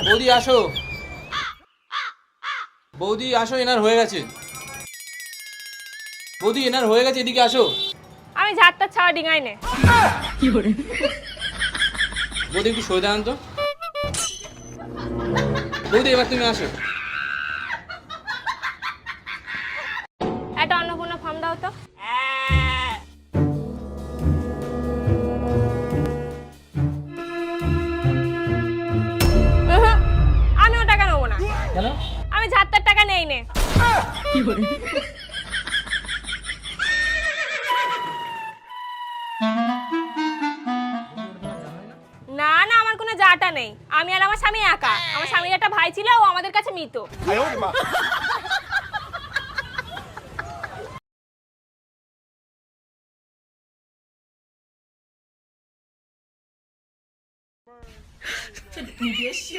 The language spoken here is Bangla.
বৌদি আসো, বৌদি আসো, এনার হয়ে গেছে। বৌদি এনার হয়ে গেছে, এদিকে আসো। আমি ঝাড়টা ছাড়া ডিঙাই নে। বৌদি একটু সরে দাঁড়ান তো। বৌদি এবার তুমি আসো। একটা অন্নপূর্ণা ফর্ম দাও তো। উহুম, আমি ও টাকা নেবো না। কেন? আমি ঝাড়টার টাকা নেই নে। না না, আমার কোনো জাটা নেই। আমি আর আমার স্বামী একা। আমার স্বামীর একটা ভাই ছিল, ও আমাদের কাছে মৃত।你别笑。